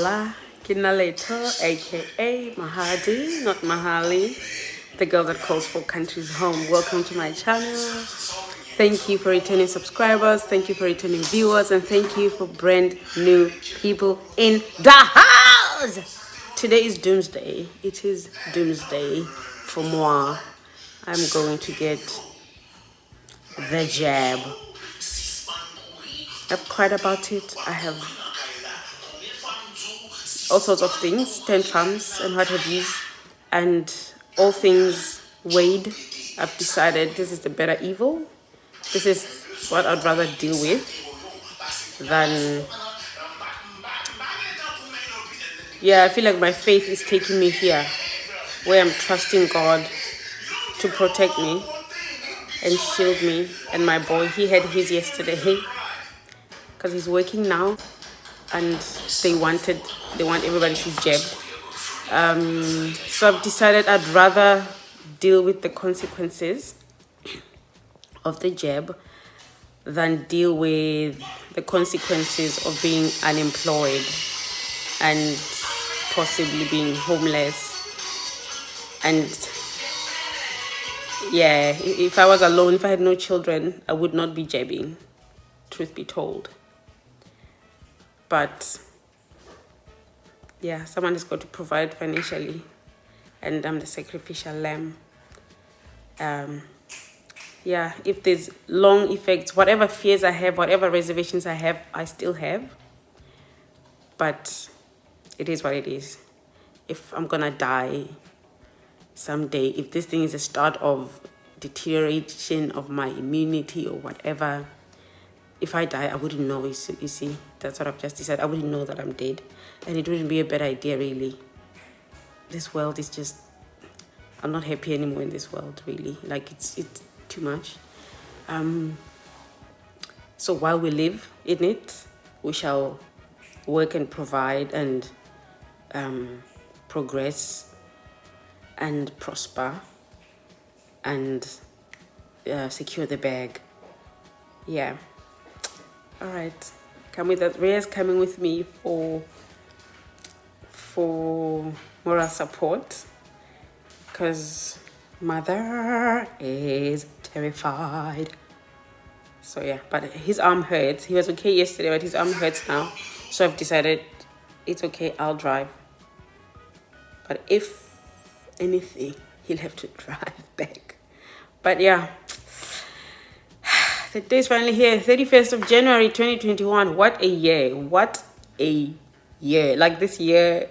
Hala, Letho, aka Mahadi, not Mahali, the girl that calls for countries home. Welcome to my channel. Thank you for returning subscribers, thank you for returning viewers, and thank you for brand new people in the house. Today is doomsday. It is doomsday for moi. I'm going to get the jab. I've cried about it. I have all sorts of things, tantrums and what have you, and all things weighed. I've decided this is the better evil. This is what I'd rather deal with than, yeah, I feel like my faith is taking me here, where I'm trusting God to protect me and shield me. And my boy, he had his yesterday because he's working now, and they want everybody to jab. So I've decided I'd rather deal with the consequences of the jab than deal with the consequences of being unemployed and possibly being homeless. And yeah, if I was alone, if I had no children, I would not be jabbing, truth be told. But yeah, someone has got to provide financially, and I'm the sacrificial lamb. Yeah, if there's long effects, whatever fears I have, whatever reservations I have, I still have. But it is what it is. If I'm gonna die someday, if this thing is a start of deterioration of my immunity or whatever, if I die, I wouldn't know. You see, that's what I've just decided. I wouldn't know that I'm dead, and it wouldn't be a bad idea, really. This world is just, I'm not happy anymore in this world, really. Like, it's too much. So while we live in it, we shall work and provide and progress and prosper and secure the bag. Yeah. All right. Come with that. Rhea's coming with me for moral support, because mother is terrified. So yeah, but his arm hurts. He was okay yesterday, but his arm hurts now. So I've decided it's okay, I'll drive. But if anything, he'll have to drive back. But yeah, the day's finally here, 31st of January 2021. What a year. What a year. Like, this year.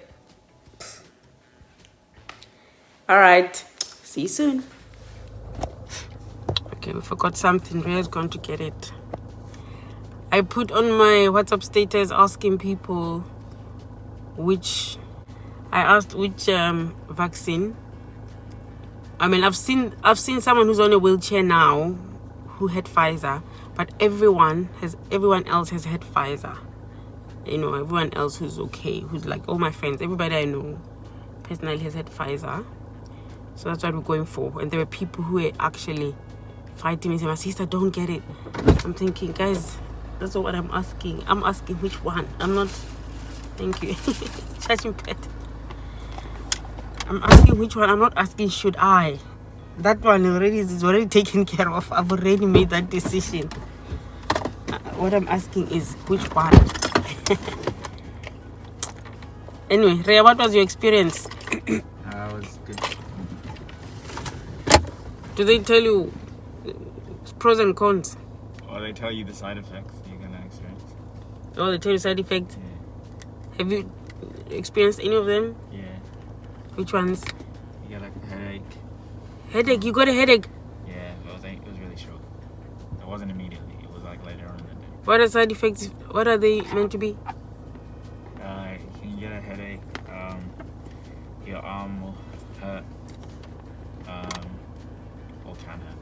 All right, see you soon. Okay, we forgot something. Rhea's going to get it. I put on my WhatsApp status asking people which vaccine. I mean, I've seen someone who's on a wheelchair now who had Pfizer, but everyone else has had Pfizer. You know, everyone else who's okay, who's like all my friends, everybody I know personally has had Pfizer. So that's what we're going for. And there were people who were actually fighting me, saying, my sister, don't get it. I'm thinking, guys, that's not what I'm asking. I'm asking which one. I'm not, thank you. Charging pet. I'm asking which one. I'm not asking should I. That one is already taken care of. I've already made that decision. What I'm asking is which one. Anyway, Rhea, what was your experience? Was good. Do they tell you pros and cons? Or they tell you the side effects you're gonna experience. Oh, they tell you side effects? Yeah. Have you experienced any of them? Yeah. Which ones? You get like a headache. Headache? You got a headache? Yeah, it was really short. It wasn't immediately. It was like later on in the day. What are side effects? What are they meant to be? You can get a headache. Your arm will hurt. Or can hurt.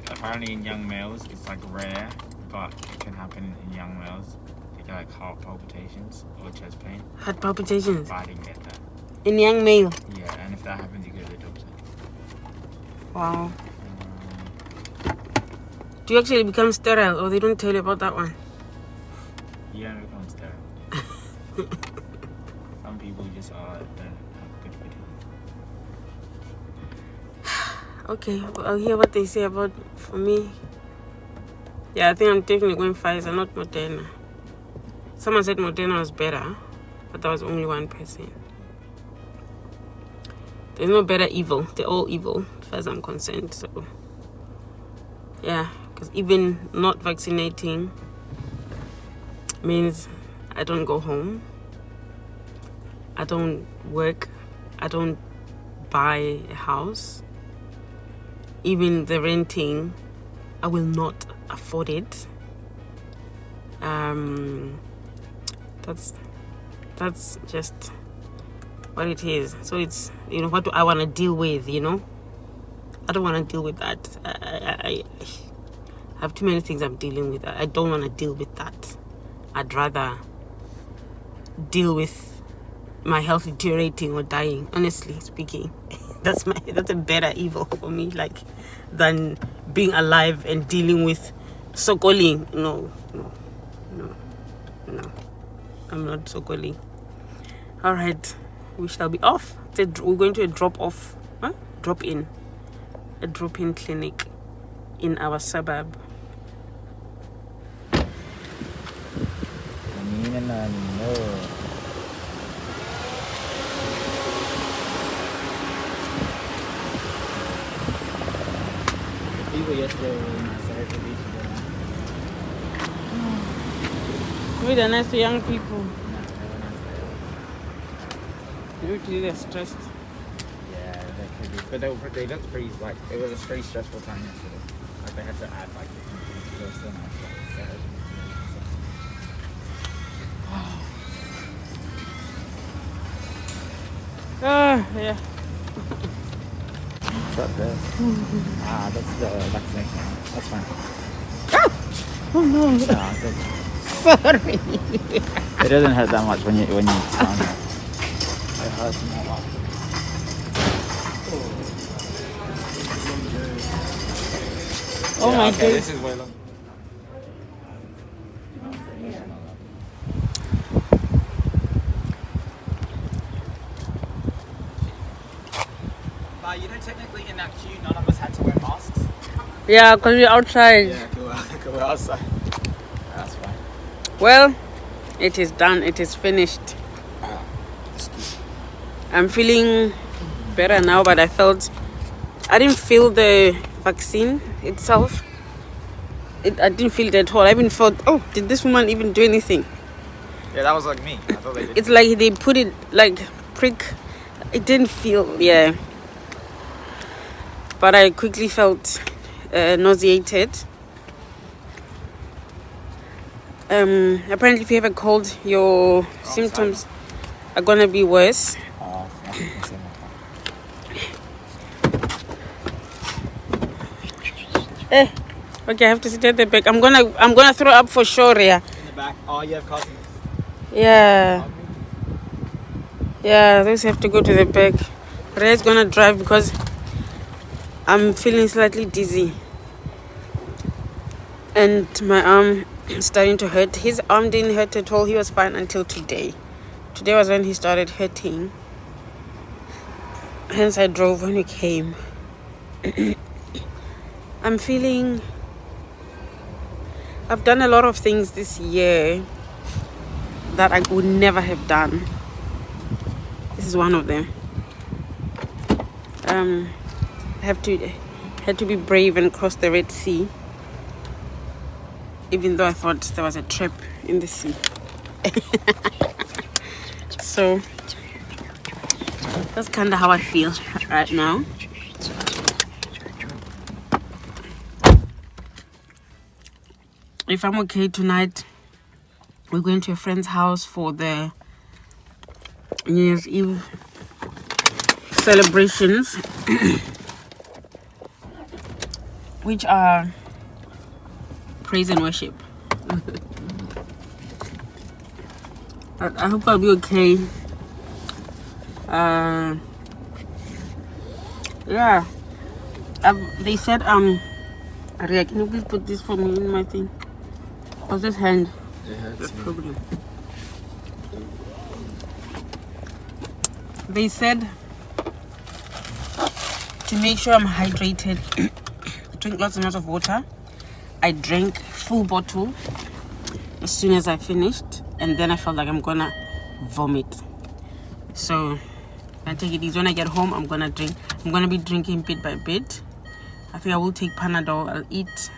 Apparently in young males, it's like rare, but it can happen in young males. You get like heart palpitations or chest pain. Heart palpitations? But I didn't get that. In young male? Yeah, and if that happens, you go to the doctor. Wow. Do you actually become sterile, or they don't tell you about that one? You don't become sterile. Some people just don't have good fitting. Okay, well, I'll hear what they say about for me. Yeah, I think I'm definitely going Pfizer, not Moderna. Someone said Moderna was better, but that was only one person. There's no better evil. They're all evil, as far as I'm concerned. So, yeah, because even not vaccinating means I don't go home. I don't work. I don't buy a house. Even the renting, I will not afford it. That's just what it is. So it's, what do I want to deal with, I don't want to deal with that. I have too many things I'm dealing with. I don't want to deal with that. I'd rather deal with my health deteriorating or dying, honestly speaking. That's a better evil for me, than being alive and dealing with sokoling. No. I'm not sokoling. All right, we shall be off. We're going to a drop-in clinic in our suburb. People yesterday were nice to meet you. They're nice to young people. Usually they're stressed. Yeah, they could be. But they looked pretty, it was a pretty stressful time yesterday. They had to add, they were still nice. Yeah. What's up there? That's the vaccination. That's fine. Oh no. No, Sorry. it doesn't hurt that much when you it hurts more. Oh my okay, goodness. this is way long. Technically in that queue, none of us had to wear masks. Yeah, because we're outside. Yeah, we're outside. That's fine. Well, it is done. It is finished. I'm feeling better now, but I didn't feel the vaccine itself. I didn't feel it at all. I even felt, did this woman even do anything? Yeah, that was like me. I thought they did. It's like they put it prick. It didn't feel, yeah. But I quickly felt nauseated. Apparently, if you have a cold, your symptoms are gonna be worse. Okay, I have to sit at the back. I'm gonna throw up for sure. Yeah. In the back. Oh, you have cousins. Yeah. Yeah, those have to go to the back. Ray's gonna drive because I'm feeling slightly dizzy. And my arm is starting to hurt. His arm didn't hurt at all. He was fine until today. Today was when he started hurting. Hence I drove when we came. I've done a lot of things this year that I would never have done. This is one of them. Had to be brave and cross the Red Sea, even though I thought there was a trap in the sea. So that's kind of how I feel right now. If I'm okay tonight, we're going to a friend's house for the New Year's Eve celebrations, which are praise and worship. I hope I'll be okay. Yeah. They said Aria, can you please put this for me in my thing? How's this hand? It hurts. The problem. They said to make sure I'm hydrated, drink lots and lots of water. I drank full bottle as soon as I finished, and then I felt like I'm gonna vomit. So I take it easy. When I get home, I'm gonna be drinking bit by bit. I think I will take Panadol. I'll eat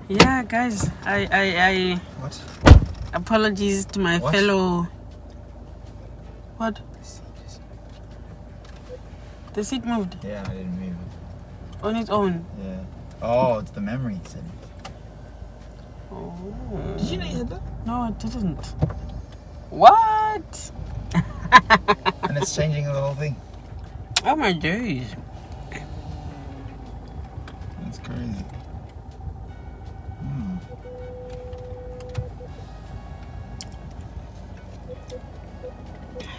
yeah, guys, I What? apologies to my What? fellow. What? The seat moved Yeah, I didn't move. on its own. Yeah. Oh, it's the memory setting. Oh. Did you know you had that? No, I didn't. What? And it's changing the whole thing. Oh my days. That's crazy. Hmm.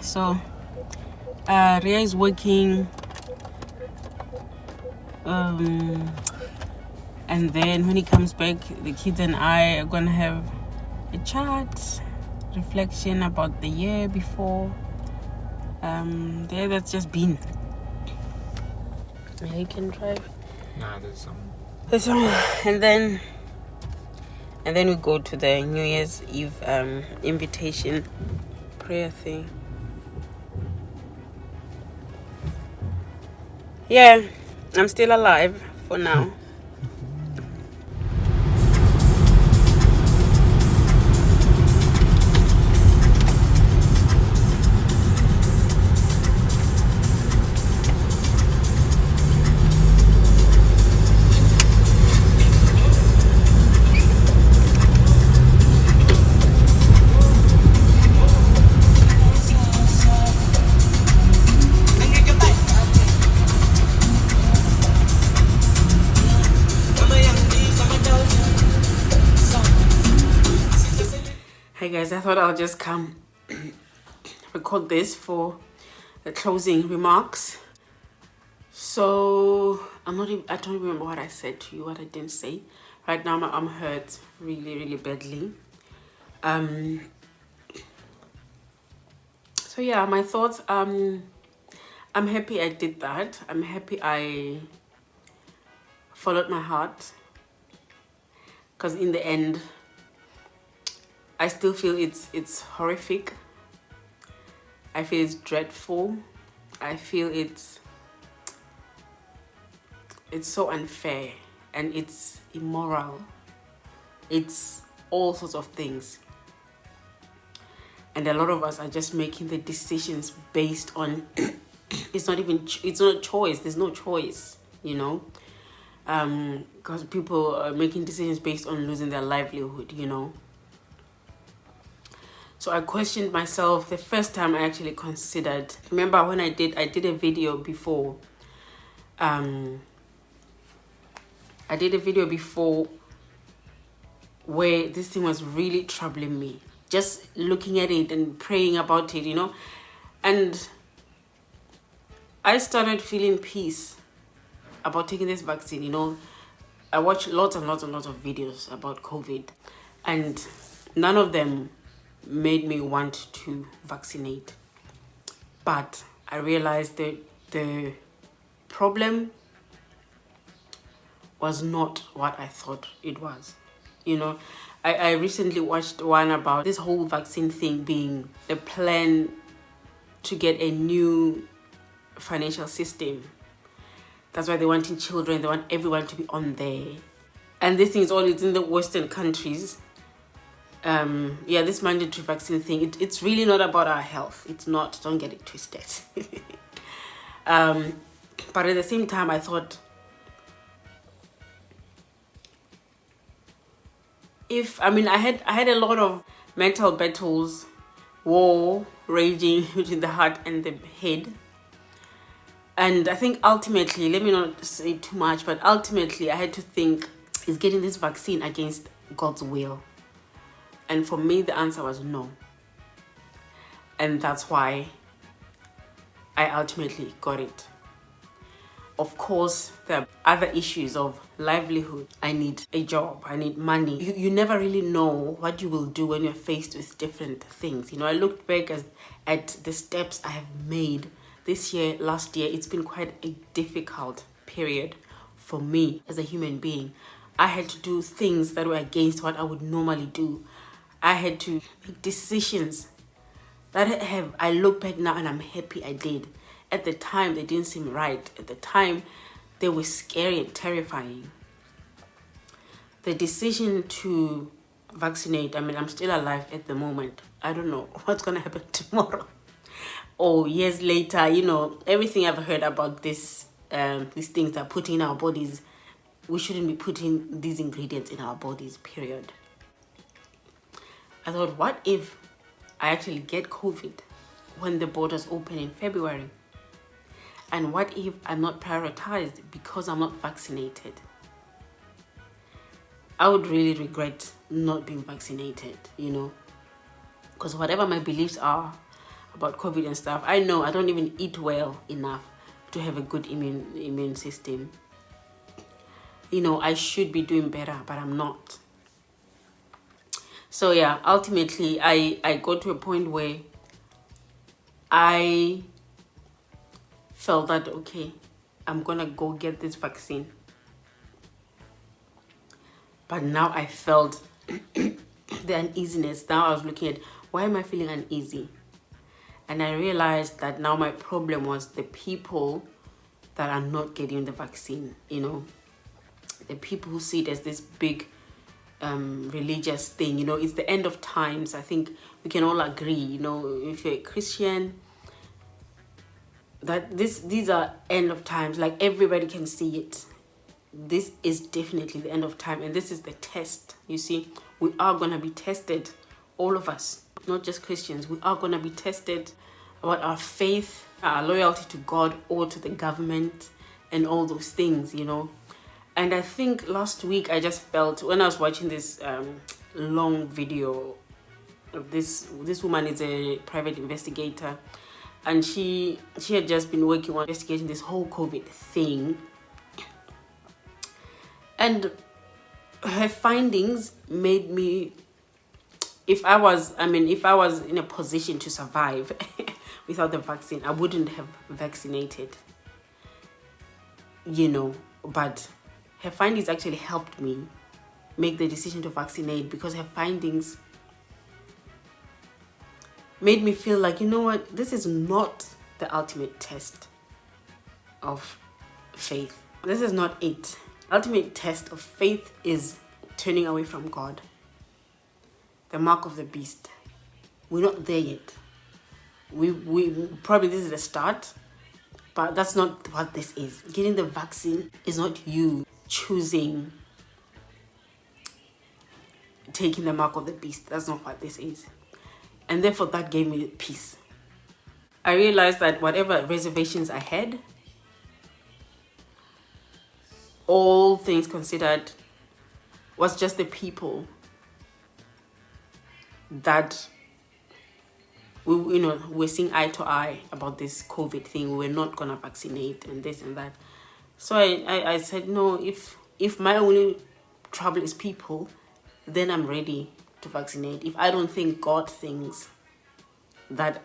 So, Ria is working. And then when he comes back, the kids and I are gonna have a chat, reflection about the year before. That's just been. Yeah, you can drive. Nah, there's some. And then we go to the New Year's Eve invitation prayer thing. Yeah, I'm still alive for now. Hey guys, I thought I'll just come record this for the closing remarks. So I don't remember what I said to you, what I didn't say. Right now my arm hurts really, really badly. So yeah, my thoughts. I'm happy I did that. I'm happy I followed my heart, because in the end I still feel it's horrific. I feel it's dreadful. I feel it's so unfair, and it's immoral. It's all sorts of things. And a lot of us are just making the decisions based on it's not a choice. There's no choice, you know, because people are making decisions based on losing their livelihood, you know. So I questioned myself the first time I actually considered. Remember when I did a video before. I did a video before where this thing was really troubling me. Just looking at it and praying about it, you know. And I started feeling peace about taking this vaccine, you know. I watched lots and lots and lots of videos about COVID, and none of them made me want to vaccinate. But I realized that the problem was not what I thought it was. You know, I recently watched one about this whole vaccine thing being a plan to get a new financial system. That's why they want children, they want everyone to be on there. And this thing is it's in the Western countries. Yeah, this mandatory vaccine thing, it's really not about our health. It's not, don't get it twisted. But at the same time, I thought, I had a lot of mental battles, war raging between the heart and the head. And I think ultimately, let me not say too much, but ultimately I had to think, is getting this vaccine against God's will? And for me, the answer was no. And that's why I ultimately got it. Of course, there are other issues of livelihood. I need a job, I need money. You never really know what you will do when you're faced with different things. I looked back at the steps I have made this year, last year. It's been quite a difficult period for me as a human being. I had to do things that were against what I would normally do. I had to make decisions that I look back now and I'm happy I did. At the time, they didn't seem right. At the time, they were scary and terrifying. The decision to vaccinate, I'm still alive at the moment. I don't know what's going to happen tomorrow. Or years later, everything I've heard about these things that are put in our bodies, we shouldn't be putting these ingredients in our bodies, period. I thought, what if I actually get COVID when the borders open in February? And what if I'm not prioritized because I'm not vaccinated? I would really regret not being vaccinated, because whatever my beliefs are about COVID and stuff, I know I don't even eat well enough to have a good immune system. I should be doing better, but I'm not. So yeah, ultimately I got to a point where I felt that, okay, I'm gonna go get this vaccine. But now I felt the uneasiness. Now I was looking at, why am I feeling uneasy? And I realized that now my problem was the people that are not getting the vaccine, the people who see it as this big religious thing. It's the end of times. I think we can all agree, if you're a Christian, that these are end of times. Like, everybody can see it. This is definitely the end of time, and this is the test. You see, we are going to be tested, all of us, not just Christians. We are going to be tested about our faith, our loyalty to God or to the government, and all those things, And I think last week I just felt, when I was watching this long video of this woman is a private investigator, and she had just been working on investigating this whole COVID thing, and her findings made me, if I was in a position to survive without the vaccine, I wouldn't have vaccinated, but her findings actually helped me make the decision to vaccinate, because her findings made me feel like, what, this is not the ultimate test of faith. This is not it. Ultimate test of faith is turning away from God. The mark of the beast. We're not there yet. We probably, this is the start, but that's not what this is. Getting the vaccine is not you choosing taking the mark of the beast. That's not what this is. And therefore that gave me peace. I realized that whatever reservations I had, all things considered, was just the people that we're seeing eye to eye about this COVID thing. We're not gonna vaccinate and this and that. So I said, no, if my only trouble is people, then I'm ready to vaccinate. If I don't think God thinks that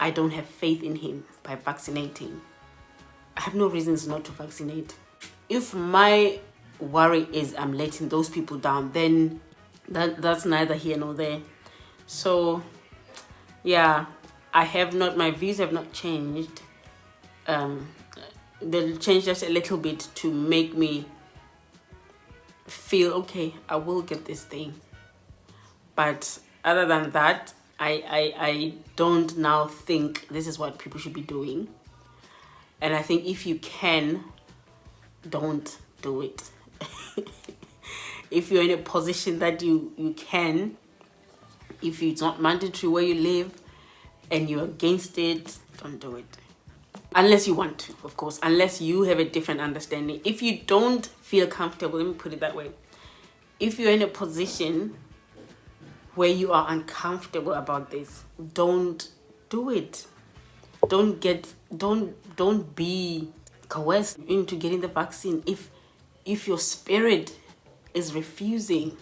I don't have faith in him by vaccinating, I have no reasons not to vaccinate. If my worry is I'm letting those people down, then that's neither here nor there. So yeah, my views have not changed. They'll change just a little bit to make me feel, okay, I will get this thing. But other than that, I don't now think this is what people should be doing. And I think if you can, don't do it. If you're in a position that you can, if it's not mandatory where you live and you're against it, don't do it. Unless you want to, of course, unless you have a different understanding. If you don't feel comfortable, let me put it that way. If you're in a position where you are uncomfortable about this, don't do it. Don't be coerced into getting the vaccine. If your spirit is refusing,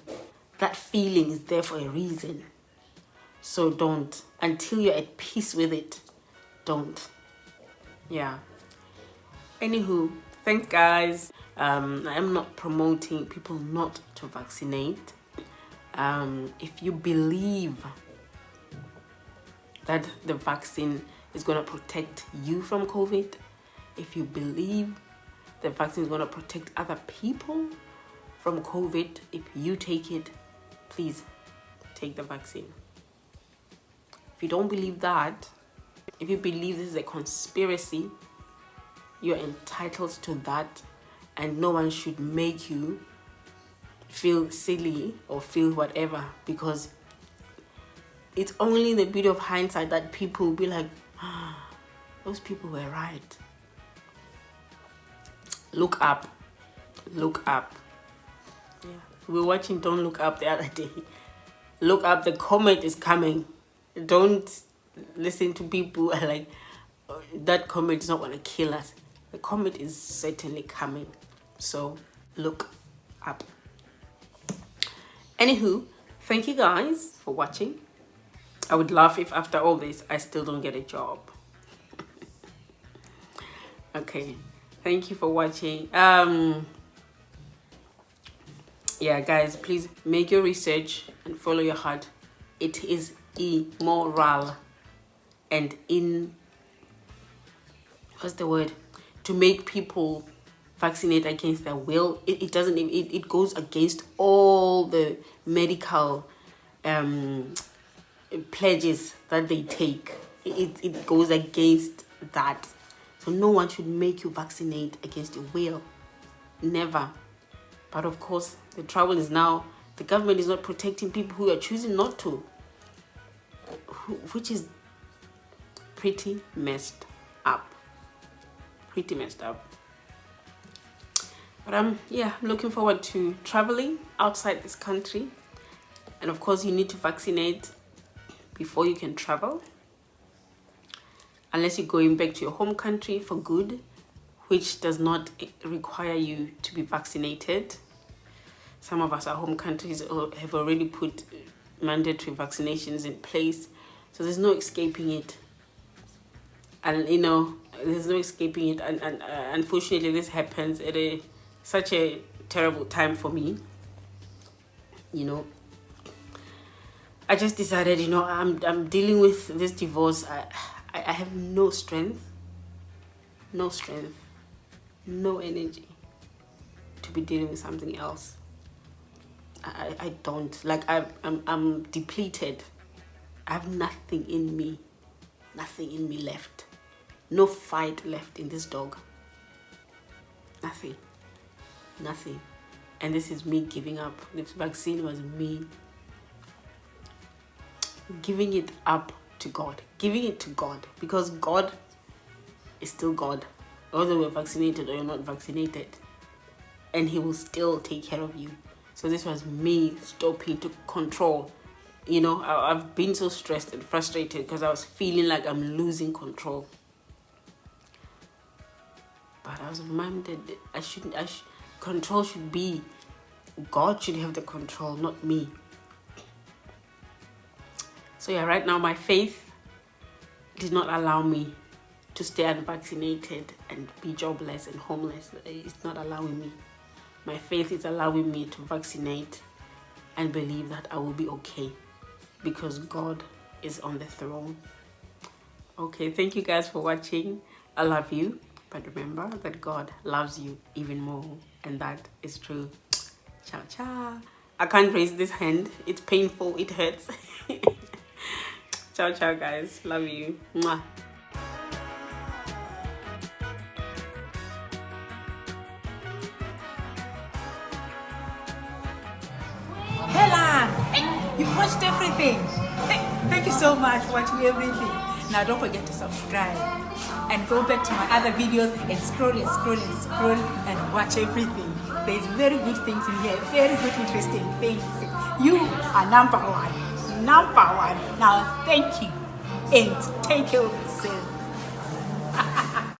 that feeling is there for a reason. So don't. Until you're at peace with it, don't. Yeah. Anywho, thanks guys. I am not promoting people not to vaccinate. If you believe that the vaccine is going to protect you from COVID, if you believe the vaccine is going to protect other people from COVID, if you take it, please take the vaccine. If you don't believe that, if you believe this is a conspiracy, you're entitled to that, and no one should make you feel silly or feel whatever, because it's only the beauty of hindsight that people will be like, those people were right. Look up. Look up. Yeah. We were watching Don't Look Up the other day. Look up, the comet is coming. Don't listen to people who are like, that comet is not going to kill us. The comet is certainly coming. So look up. Anywho, thank you guys for watching. I would love if after all this I still don't get a job. Okay, thank you for watching. Yeah guys, please make your research and follow your heart. It is immoral and what's the word, to make people vaccinate against their will. It doesn't even, it goes against all the medical pledges that they take. It goes against that. So no one should make you vaccinate against your will. Never. But of course, the trouble is now the government is not protecting people who are choosing not to, which is pretty messed up. Pretty messed up. But yeah, I'm looking forward to traveling outside this country. And of course, you need to vaccinate before you can travel, unless you're going back to your home country for good, which does not require you to be vaccinated. Some of us, our home countries have already put mandatory vaccinations in place, so there's no escaping it. And you know, there's no escaping it. And unfortunately, this happens at such a terrible time for me. You know, I just decided, you know, I'm dealing with this divorce. I have no strength, no energy to be dealing with something else. I don't, like, I'm depleted. I have nothing in me left. No fight left in this dog. Nothing. And this is me giving up. This vaccine was me giving it up to God. Giving it to God. Because God is still God. Whether you're vaccinated or you're not vaccinated. And He will still take care of you. So this was me stopping to control. You know, I've been so stressed and frustrated because I was feeling like I'm losing control. But I was reminded control should be, God should have the control, not me. So yeah, right now my faith did not allow me to stay unvaccinated and be jobless and homeless. It's not allowing me. My faith is allowing me to vaccinate and believe that I will be okay because God is on the throne. Okay, thank you guys for watching. I love you, but remember that God loves you even more, and that is true. Ciao, ciao. I can't raise this hand. It's painful. It hurts. Ciao, ciao, guys. Love you. Mwah. Hala, you watched everything. Thank you so much for watching everything. Now don't forget to subscribe and go back to my other videos and scroll and watch everything. There's very good things in here, very good interesting things. You are number one. Now thank you and take care of yourself.